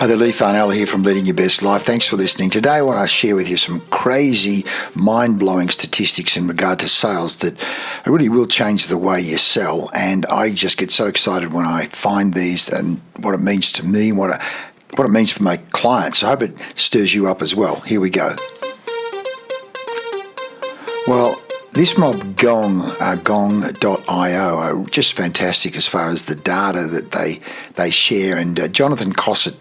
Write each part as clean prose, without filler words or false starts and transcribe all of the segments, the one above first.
Hi there, Lee Farnell here from Leading Your Best Life. Thanks for listening. Today I want to share with you some crazy, mind-blowing statistics in regard to sales that really will change the way you sell. And I just get so excited when I find these and what it means to me, what it means for my clients. I hope it stirs you up as well. Here we go. Well, this mob gong.io are just fantastic as far as the data that they share. And Jonathan Cossett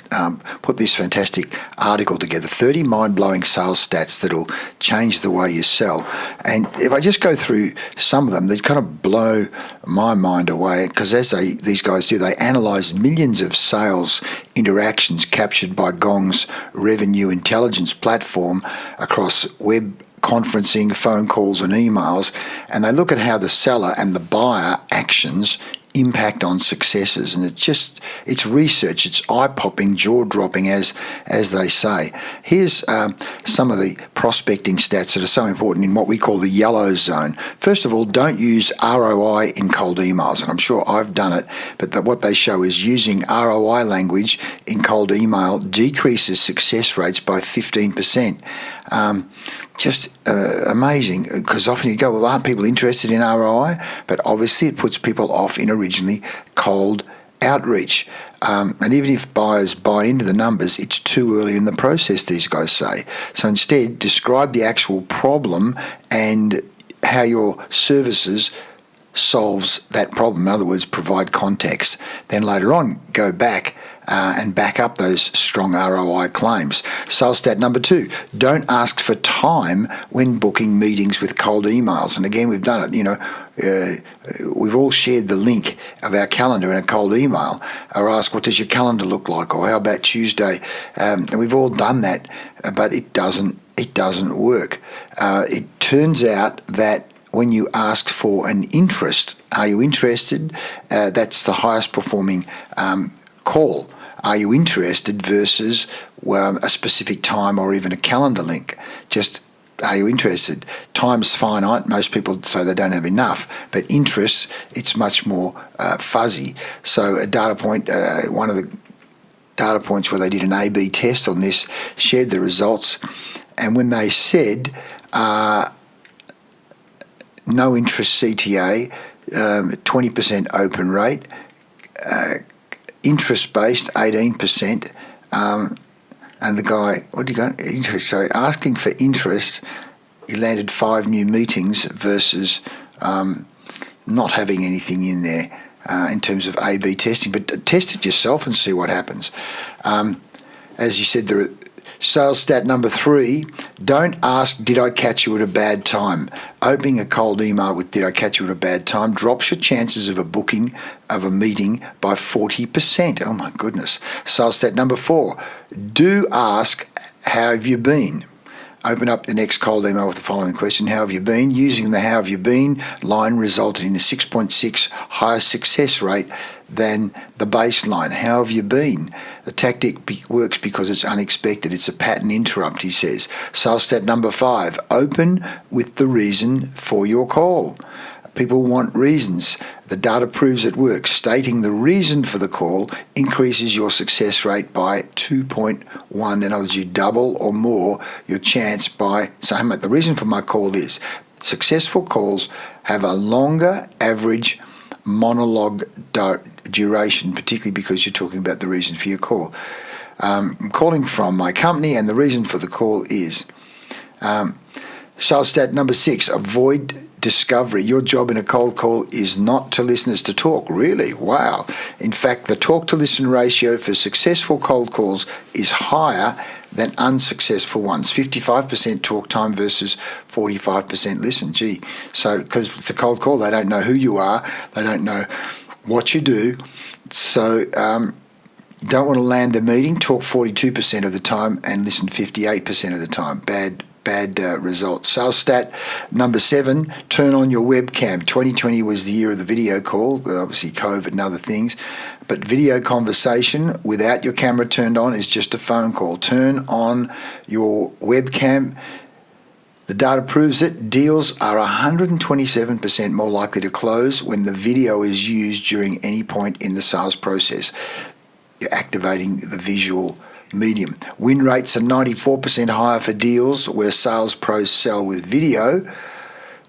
put this fantastic article together, 30 mind-blowing sales stats that'll change the way you sell. And if I just go through some of them, they kind of blow my mind away because as these guys do, they analyze millions of sales interactions captured by Gong's revenue intelligence platform across web conferencing, phone calls and emails, and they look at how the seller and the buyer actions impact on successes. And it's research, it's eye-popping, jaw-dropping, as they say. Here's some of the prospecting stats that are so important in what we call the yellow zone. First of all, don't use ROI in cold emails, and I'm sure I've done it, but what they show is using ROI language in cold email decreases success rates by 15%. Amazing, because often you go, well, aren't people interested in ROI? But obviously it puts people off in originally cold outreach. And even if buyers buy into the numbers, it's too early in the process, these guys say. So instead, describe the actual problem and how your services solves that problem. In other words, provide context. Then later on, go back and back up those strong ROI claims. Sales stat number 2, don't ask for time when booking meetings with cold emails. And again, we've done it, we've all shared the link of our calendar in a cold email or ask, what does your calendar look like? Or how about Tuesday? And we've all done that, but it doesn't work. It turns out that when you ask for an interest, are you interested? That's the highest performing call. Are you interested versus a specific time or even a calendar link? Just, are you interested? Time's finite. Most people say they don't have enough. But interest, it's much more fuzzy. So a data point, one of the data points where they did an A/B test on this, shared the results. And when they said no interest CTA, 20% open rate, interest-based 18%, and the guy, what did you go? Interest. So asking for interest, he landed 5 new meetings versus not having anything in there in terms of A/B testing. But test it yourself and see what happens. As you said, there are sales stat number 3, don't ask, did I catch you at a bad time? Opening a cold email with, did I catch you at a bad time, drops your chances of a booking of a meeting by 40%. Oh my goodness. Sales stat number 4, do ask, how have you been? Open up the next cold email with the following question, how have you been? Using the how have you been line resulted in a 6.6 higher success rate than the baseline. How have you been? The tactic works because it's unexpected. It's a pattern interrupt, he says. Sales stat number 5, open with the reason for your call. People want reasons. The data proves it works. Stating the reason for the call increases your success rate by 2.1. In other words, you double or more your chance by saying, the reason for my call is. Successful calls have a longer average monologue duration, particularly because you're talking about the reason for your call. I'm calling from my company and the reason for the call is. Sales stat number 6, avoid discovery. Your job in a cold call is not to listeners to talk. Really? Wow. In fact, the talk to listen ratio for successful cold calls is higher than unsuccessful ones. 55% talk time versus 45% listen. Gee. So, because it's a cold call, they don't know who you are. They don't know what you do. So, you don't want to land the meeting. Talk 42% of the time and listen 58% of the time. Bad results. Sales stat number 7, turn on your webcam. 2020 was the year of the video call, obviously COVID and other things, but video conversation without your camera turned on is just a phone call. Turn on your webcam. The data proves it. Deals are 127% more likely to close when the video is used during any point in the sales process. You're activating the visual medium. Win rates are 94% higher for deals where sales pros sell with video.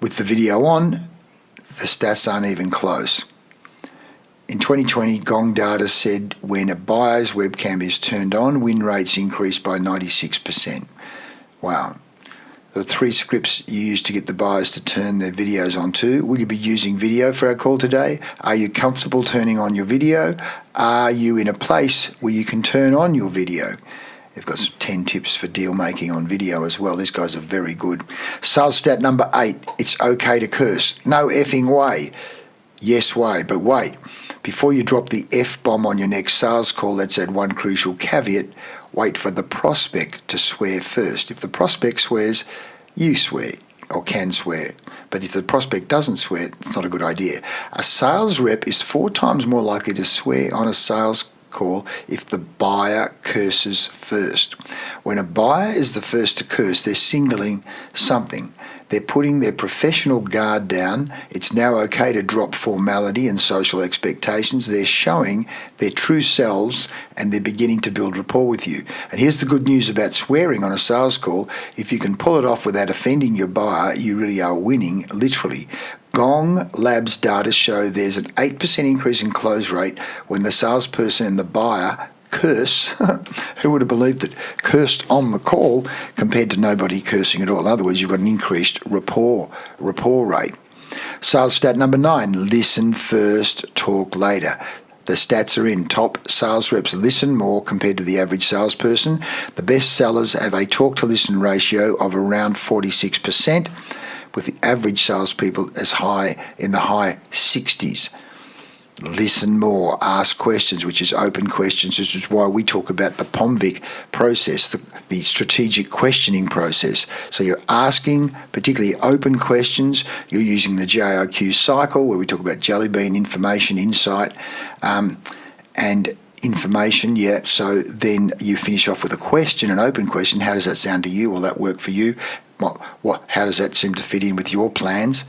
With the video on, the stats aren't even close. In 2020, Gong data said when a buyer's webcam is turned on, win rates increase by 96%. Wow. The 3 scripts you use to get the buyers to turn their videos on too. Will you be using video for our call today? Are you comfortable turning on your video? Are you in a place where you can turn on your video? They've got some 10 tips for deal making on video as well. These guys are very good. Sales stat number 8. It's okay to curse. No effing way. Yes way, but wait. Before you drop the F-bomb on your next sales call, let's add one crucial caveat. Wait for the prospect to swear first. If the prospect swears, you swear or can swear. But if the prospect doesn't swear, it's not a good idea. A sales rep is 4 times more likely to swear on a sales call if the buyer curses first. When a buyer is the first to curse, they're signaling something. They're putting their professional guard down. It's now okay to drop formality and social expectations. They're showing their true selves and they're beginning to build rapport with you. And here's the good news about swearing on a sales call. If you can pull it off without offending your buyer, you really are winning, literally. Gong Labs data show there's an 8% increase in close rate when the salesperson and the buyer curse. Who would have believed it? Cursed on the call compared to nobody cursing at all. In other words, you've got an increased rapport rate. Sales stat number 9, listen first, talk later. The stats are in. Top sales reps listen more compared to the average salesperson. The best sellers have a talk-to-listen ratio of around 46%, with the average salespeople as high in the high 60s. Listen more, ask questions, which is open questions. This is why we talk about the POMVIC process, the strategic questioning process. So you're asking particularly open questions. You're using the JIQ cycle where we talk about jelly bean, information, insight, and information. Yeah. So then you finish off with a question, an open question. How does that sound to you? Will that work for you? How does that seem to fit in with your plans?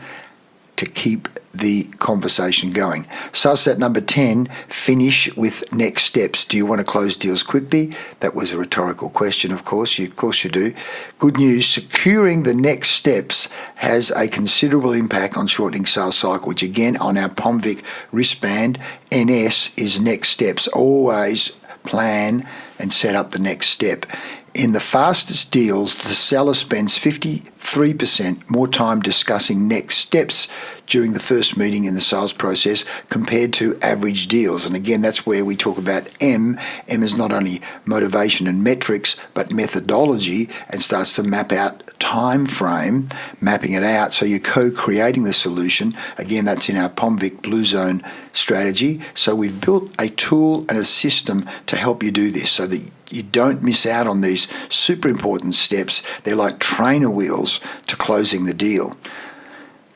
To keep the conversation going. Sales stat number 10, finish with next steps. Do you want to close deals quickly? That was a rhetorical question, of course. Of course you do. Good news, securing the next steps has a considerable impact on shortening sales cycle, which again on our POMVIC wristband, NS is next steps. Always plan and set up the next step. In the fastest deals, the seller spends 53% more time discussing next steps during the first meeting in the sales process compared to average deals. And again, that's where we talk about M. M is not only motivation and metrics, but methodology, and starts to map out time frame, mapping it out. So you're co-creating the solution. Again, that's in our POMVIC Blue Zone strategy. So we've built a tool and a system to help you do this so that you don't miss out on these super important steps. They're like trainer wheels to closing the deal.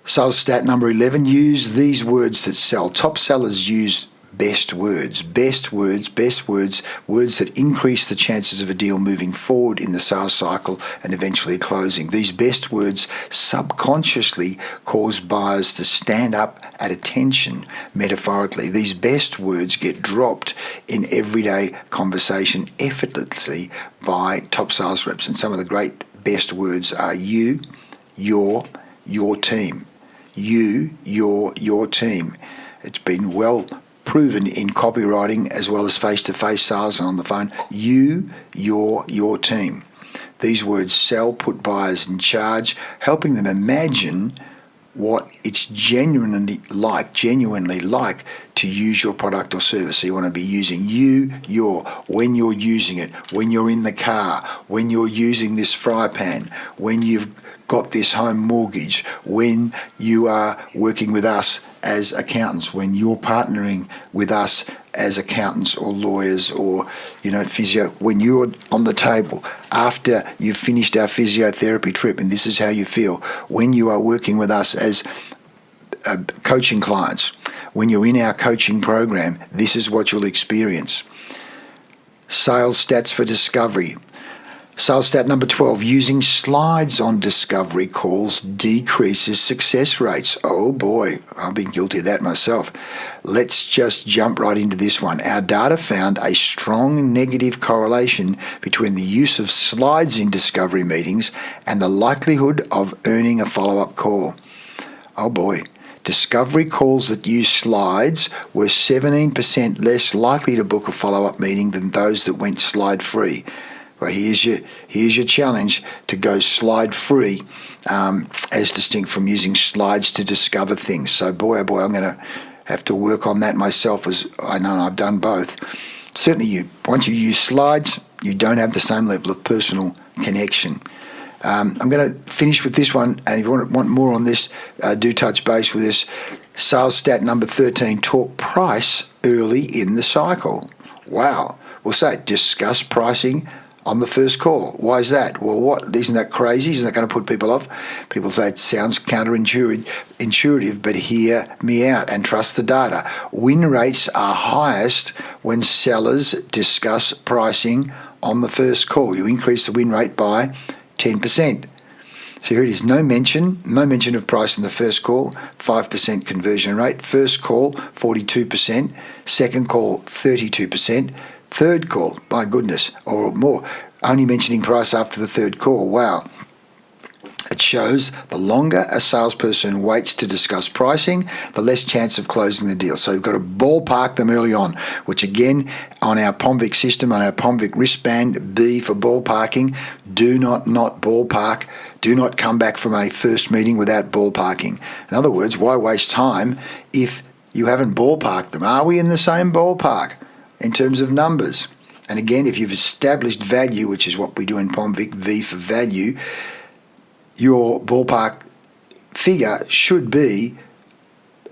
Sales stat number 11, use these words that sell. Top sellers use best words, words that increase the chances of a deal moving forward in the sales cycle and eventually closing. These best words subconsciously cause buyers to stand up at attention, metaphorically. These best words get dropped in everyday conversation effortlessly by top sales reps. And some of the great best words are you, your team. You, your team. It's been well proven in copywriting as well as face-to-face sales and on the phone. You, your team. These words sell, put buyers in charge, helping them imagine what it's genuinely like to use your product or service. So you want to be using you, your, when you're using it, when you're in the car, when you're using this fry pan, when you've got this home mortgage, when you are working with us as accountants, when you're partnering with us as accountants or lawyers or, physio, when you're on the table after you've finished our physiotherapy trip and this is how you feel, when you are working with us as coaching clients, when you're in our coaching program, this is what you'll experience. Sales stats for discovery. Sales stat number 12, using slides on discovery calls decreases success rates. Oh boy, I've been guilty of that myself. Let's just jump right into this one. Our data found a strong negative correlation between the use of slides in discovery meetings and the likelihood of earning a follow-up call. Oh boy. Discovery calls that use slides were 17% less likely to book a follow-up meeting than those that went slide-free. Well, here's your challenge to go slide-free, as distinct from using slides to discover things. So boy, oh boy, I'm going to have to work on that myself, as I know I've done both. Certainly, once you use slides, you don't have the same level of personal connection. I'm going to finish with this one, and if you want more on this, do touch base with us. Sales stat number 13, talk price early in the cycle. Wow. We'll say discuss pricing on the first call. Why is that? Well, what? Isn't that crazy? Isn't that going to put people off? People say it sounds counterintuitive, but hear me out and trust the data. Win rates are highest when sellers discuss pricing on the first call. You increase the win rate by 10%. So here it is, no mention of price in the first call, 5% conversion rate. First call, 42%. Second call, 32%. Third call, my goodness, or more, only mentioning price after the third call. Wow. It shows the longer a salesperson waits to discuss pricing, the less chance of closing the deal. So you've got to ballpark them early on, which again, on our POMVIC system, on our POMVIC wristband, B for ballparking, do not ballpark. Do not come back from a first meeting without ballparking. In other words, why waste time if you haven't ballparked them? Are we in the same ballpark in terms of numbers? And again, if you've established value, which is what we do in POMVIC, V for value, your ballpark figure should be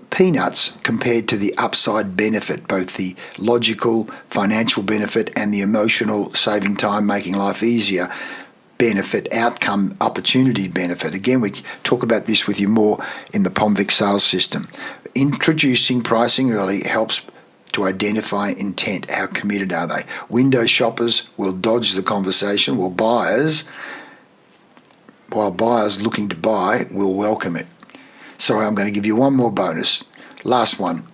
peanuts compared to the upside benefit, both the logical financial benefit and the emotional saving time, making life easier benefit, outcome, opportunity benefit. Again, we talk about this with you more in the POMVIC sales system. Introducing pricing early helps to identify intent. How committed are they? Window shoppers will dodge the conversation, while buyers looking to buy will welcome it. Sorry, I'm going to give you one more bonus. Last one.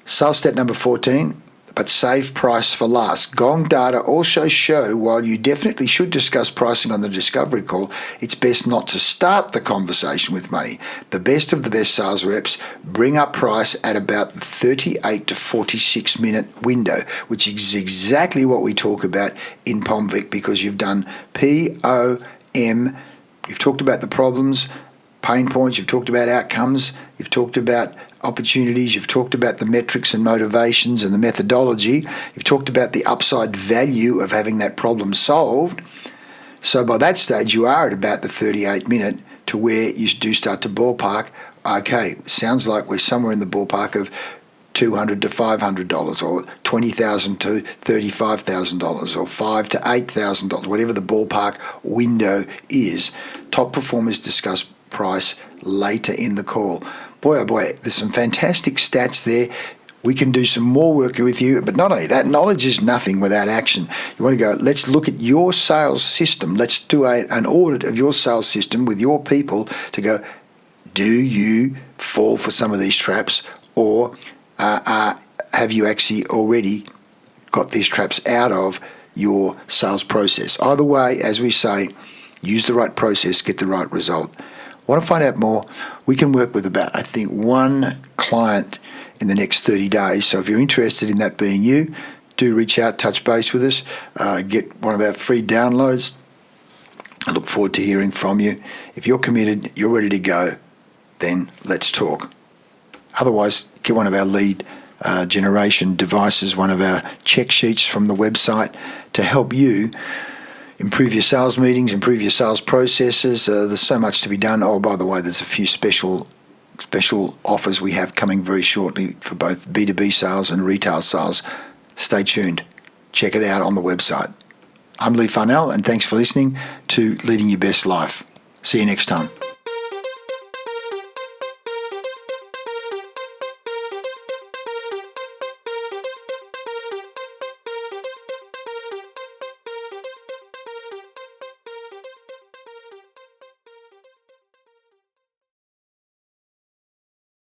Sales stat number 14, but save price for last. Gong data also show while you definitely should discuss pricing on the discovery call, it's best not to start the conversation with money. The best of the best sales reps bring up price at about the 38 to 46 minute window, which is exactly what we talk about in POMVIC, because you've done POM, you've talked about the problems, pain points, you've talked about outcomes, you've talked about opportunities, you've talked about the metrics and motivations and the methodology, you've talked about the upside value of having that problem solved. So by that stage, you are at about the 38 minute to where you do start to ballpark. Okay, sounds like we're somewhere in the ballpark of $200 to $500, or $20,000 to $35,000, or $5,000 to $8,000, whatever the ballpark window is. Top performers discuss price later in the call. Boy, oh boy, there's some fantastic stats there. We can do some more work with you, but not only that, knowledge is nothing without action. You want to go, let's look at your sales system. Let's do an audit of your sales system with your people to go, do you fall for some of these traps, or have you actually already got these traps out of your sales process? Either way, as we say, use the right process, get the right result. Want to find out more? We can work with about, I think, one client in the next 30 days. So if you're interested in that being you, do reach out, touch base with us, get one of our free downloads. I look forward to hearing from you. If you're committed, you're ready to go, then let's talk. Otherwise, get one of our lead generation devices, one of our check sheets from the website to help you improve your sales meetings, improve your sales processes. There's so much to be done. Oh, by the way, there's a few special offers we have coming very shortly for both B2B sales and retail sales. Stay tuned. Check it out on the website. I'm Lee Farnell, and thanks for listening to Leading Your Best Life. See you next time.